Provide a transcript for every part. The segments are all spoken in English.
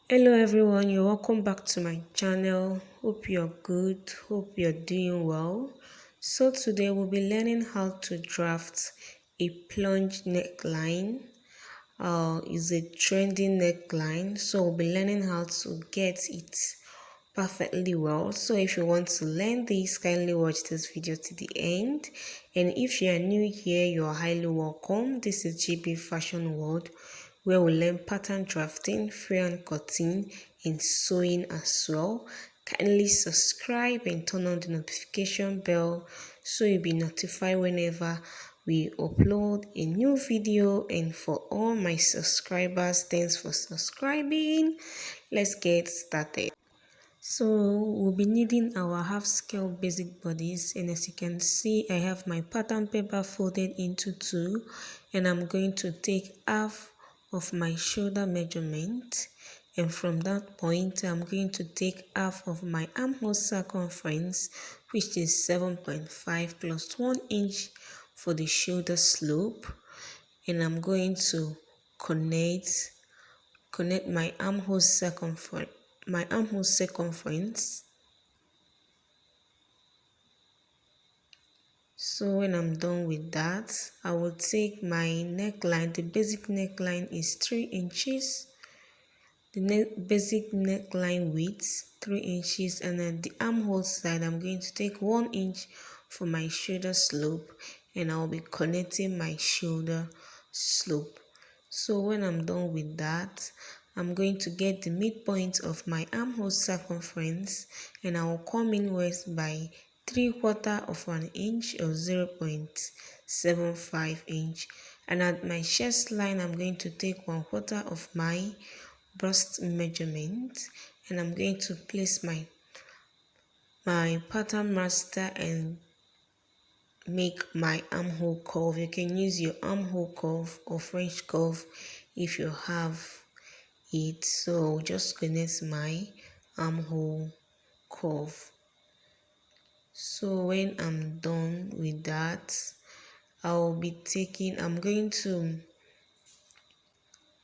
Hello everyone, you're welcome back to my channel. Hope you're good, hope you're doing well. So today we'll be learning how to draft a plunge neckline. Is a trendy neckline, so we'll be learning how to get it perfectly well. So if you want to learn this, kindly watch this video to the end. And if you are new here, you are highly welcome. This is GB Fashion World, where we learn pattern drafting, freehand cutting, and sewing as well. Kindly subscribe and turn on the notification bell so you'll be notified whenever we upload a new video. And for all my subscribers, thanks for subscribing. Let's get started. So we'll be needing our half scale basic bodice, and as you can see, I have my pattern paper folded into two, and I'm going to take half of my shoulder measurement, and from that point I'm going to take half of my armhole circumference, which is 7.5 plus 1 inch for the shoulder slope, and I'm going to connect my armhole circumference. So when I'm done with that, I will take my neckline. The basic neckline is 3 inches. The basic neckline width 3 inches, and at the armhole side I'm going to take 1 inch for my shoulder slope, and I'll be connecting my shoulder slope. So when I'm done with that, I'm going to get the midpoint of my armhole circumference, and I will come inwards by 3/4 of an inch or 0.75 inch, and at my chest line I'm going to take 1/4 of my bust measurement, and I'm going to place my pattern master and make my armhole curve. You can use your armhole curve or French curve if you have it. So just connect my armhole curve. So when I'm done with that, I'm going to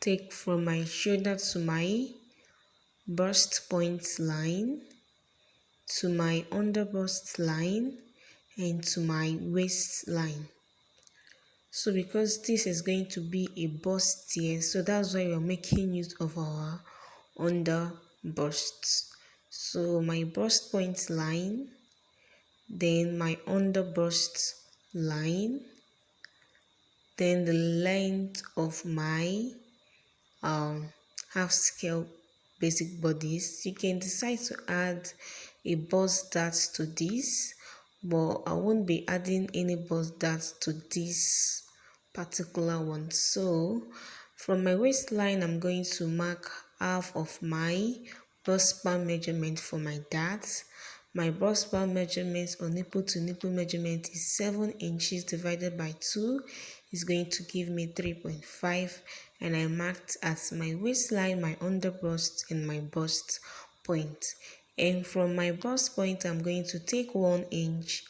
take from my shoulder to my bust point line, to my under bust line, and to my waistline. So because this is going to be a bust here, so that's why we're making use of our under busts. So my bust point line, then my under bust line, then the length of my half scale basic bodice. You can decide to add a bust dart to this, but I won't be adding any bust dart to this particular one. So from my waistline I'm going to mark half of my bust span measurement for my dart. My bust span measurement or nipple to nipple measurement is 7 inches divided by 2 is going to give me 3.5, and I marked at my waistline, my under bust, and my bust point. And from my bust point I'm going to take 1 inch.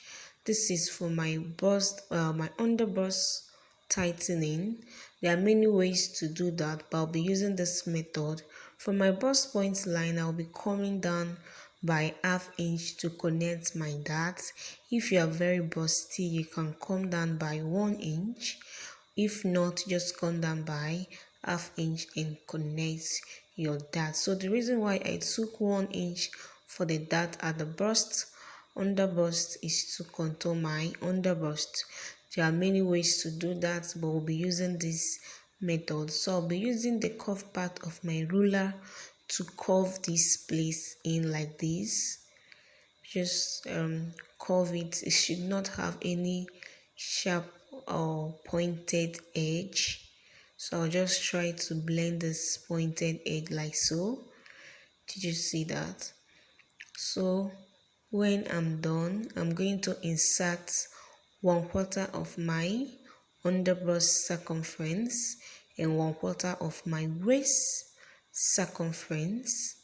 This is for my bust, my under bust tightening. There are many ways to do that, but I'll be using this method. From my bust point line I'll be coming down by ½ inch to connect my dart. If you are very busty, you can come down by 1 inch. If not, just come down by ½ inch and connect your dart. So the reason why I took 1 inch for the dart at the under bust is to contour my under bust. There are many ways to do that, but we'll be using this method. So I'll be using the curved part of my ruler to curve this place in like this. Just curve it. It should not have any sharp or pointed edge. So I'll just try to blend this pointed edge like so. Did you see that? So when I'm done, I'm going to insert 1/4 of my under bust circumference and 1/4 of my waist circumference,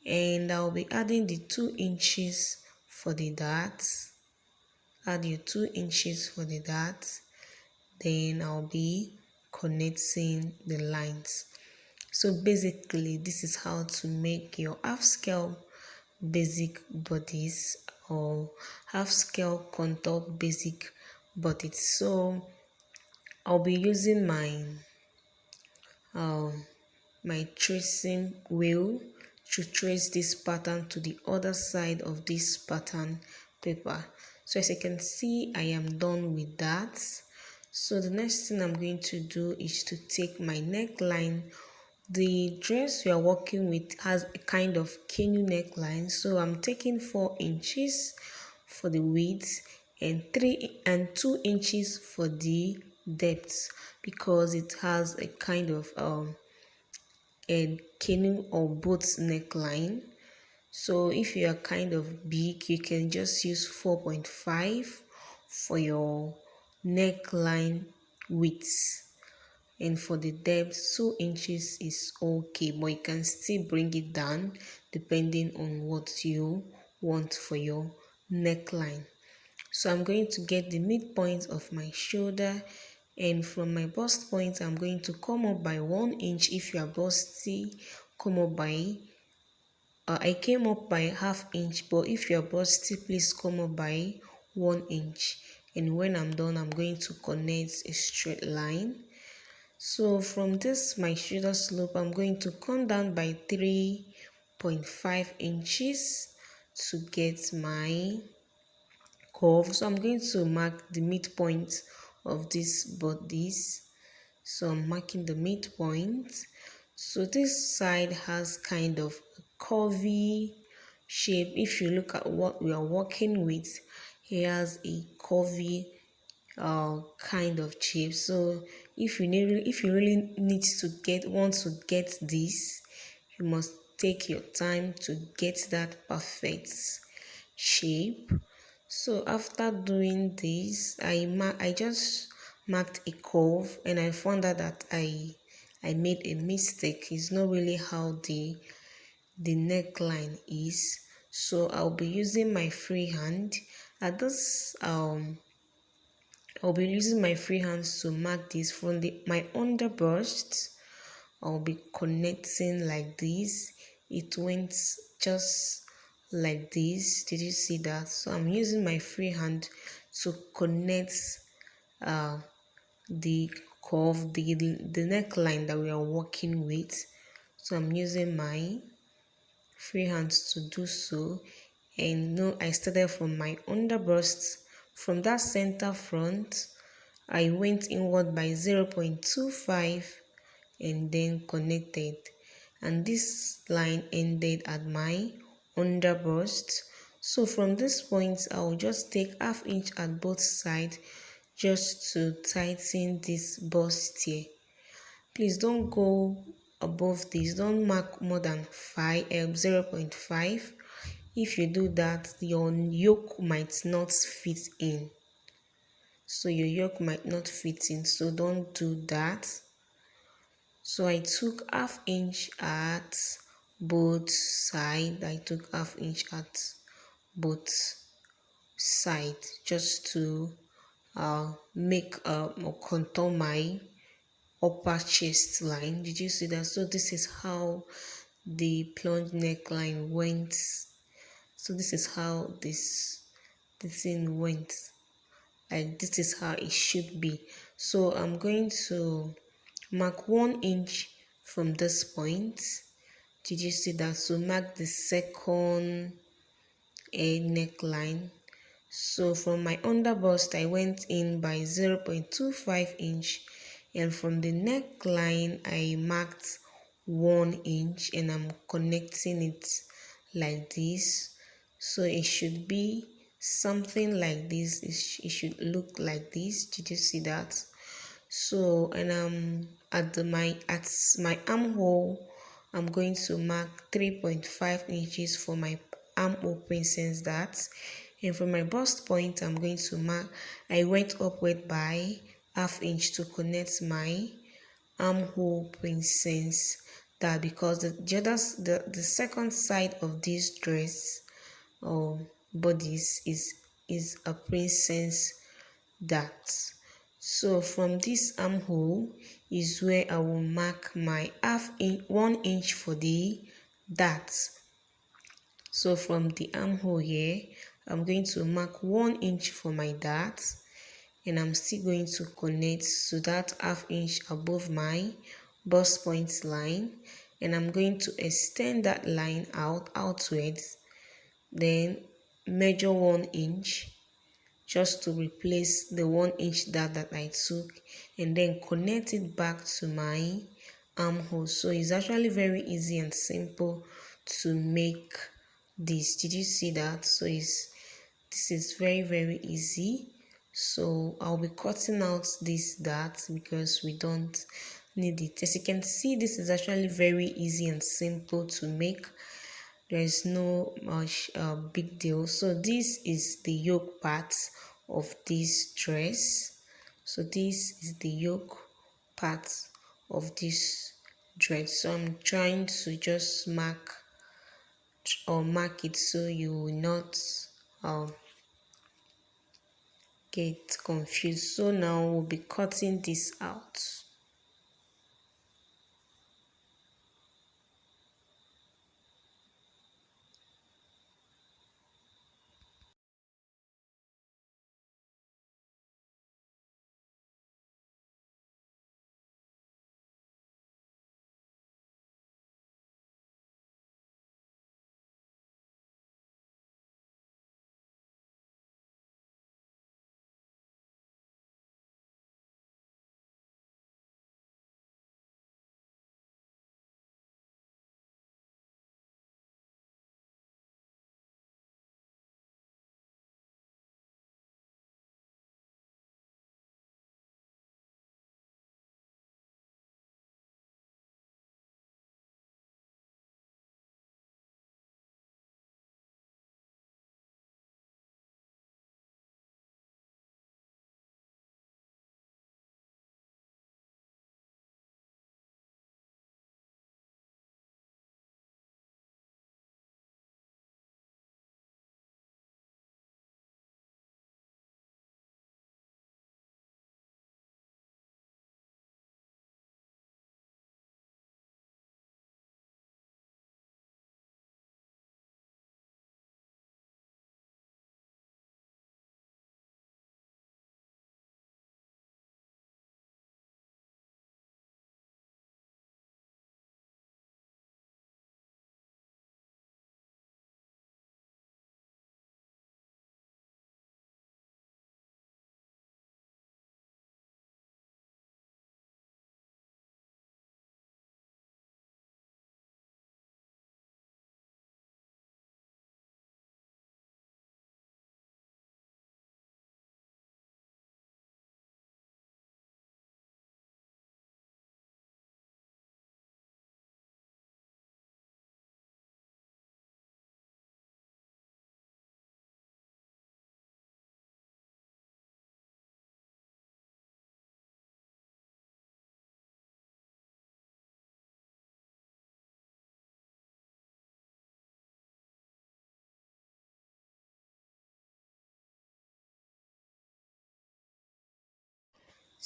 and I'll be adding the 2 inches for the dart. Add your 2 inches for the dart, then I'll be connecting the lines. So basically, this is how to make your half scale basic bodice or half scale contour basic bodice. So I'll be using my tracing wheel to trace this pattern to the other side of this pattern paper. So as you can see, I am done with that. So the next thing I'm going to do is to take my neckline. The dress we are working with has a kind of canoe neckline, so I'm taking 4 inches for the width and 2 inches for the depth, because it has a kind of a canoe or boat neckline. So if you are kind of big, you can just use 4.5 for your neckline width, and for the depth 2 inches is okay, but you can still bring it down depending on what you want for your neckline. So I'm going to get the midpoint of my shoulder, and from my bust point I'm going to come up by 1 inch. If you are busty, come up by I came up by ½ inch, but if you are busty, please come up by 1 inch. And when I'm done, I'm going to connect a straight line. So from this my shoulder slope, I'm going to come down by 3.5 inches to get my curve. So I'm going to mark the midpoint of this bodice. So I'm marking the midpoint. So this side has kind of a curvy shape. If you look at what we are working with, it has a curvy kind of shape. So if you really need to want to get this, you must take your time to get that perfect shape. So after doing this, I just marked a curve, and I found out that I made a mistake. It's not really how the neckline is. So I'll be using my free hand. At this I'll be using my free hands to mark this from my underbust. I'll be connecting like this. It went just like this. Did you see that? So I'm using my free hand to connect uh, the curve, the neckline that we are working with. So I'm using my free hands to do so. And no, I started from my underbust. From that center front, I went inward by 0.25 and then connected, and this line ended at my underbust. So from this point, I'll just take ½ inch at both sides just to tighten this bust here. Please don't go above this, don't mark more than 0.5. If you do that, your yoke might not fit in. So your yoke might not fit in, so don't do that. So I took ½ inch at both sides. I took ½ inch at both sides just to make or contour my upper chest line. Did you see that? So this is how the plunge neckline went. So this is how the thing went. Like this is how it should be. So I'm going to mark 1 inch from this point. Did you see that? So mark the second neckline. So from my underbust, I went in by 0.25 inch, and from the neckline I marked 1 inch, and I'm connecting it like this. So it should be something like this. It should look like this. Did you see that? So, and at my armhole, I'm going to mark 3.5 inches for my Armhole Princess that. And for my bust point, I'm going to mark, I went upward by ½ inch to connect my Armhole Princess that, because the second side of this dress or bodice is a princess that. So from this armhole is where I will mark my 1 inch for the dart. So from the armhole here, I'm going to mark 1 inch for my dart, and I'm still going to connect to that ½ inch above my bust point line, and I'm going to extend that line outwards, then measure 1 inch just to replace the 1 inch dart that I took, and then connect it back to my armhole. So it's actually very easy and simple to make this. Did you see that? So this is very easy. So I'll be cutting out this dart because we don't need it. As you can see, this is actually very easy and simple to make. There is no much big deal. So this is the yoke part of this dress. So this is the yoke part of this dress. So I'm trying to just mark it so you will not get confused. So now we'll be cutting this out.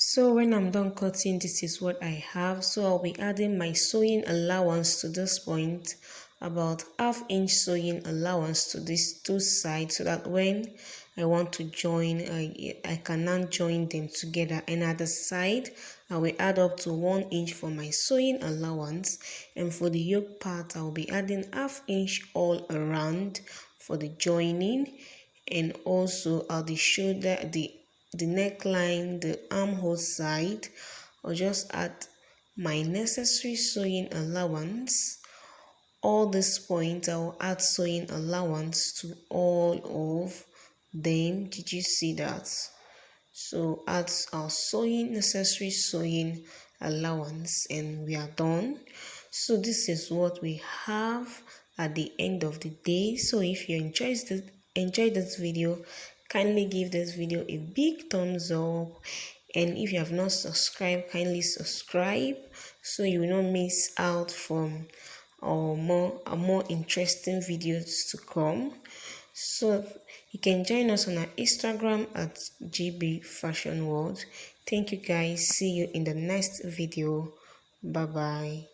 So when I'm done cutting, this is what I have. So I'll be adding my sewing allowance to this point, about ½ inch sewing allowance to these two sides, so that when I want to join, I can now join them together. And at the side, I will add up to 1 inch for my sewing allowance, and for the yoke part, I will be adding ½ inch all around for the joining, and also at the shoulder, the neckline, the armhole side, I'll just add my necessary sewing allowance. All these points, I will add sewing allowance to all of them. Did you see that? So add our necessary sewing allowance, and we are done. So this is what we have at the end of the day. So if you enjoyed this video, kindly give this video a big thumbs up, and if you have not subscribed, kindly subscribe so you will not miss out from our more interesting videos to come. So you can join us on our Instagram at GB Fashion World. Thank you guys. See you in the next video. Bye bye.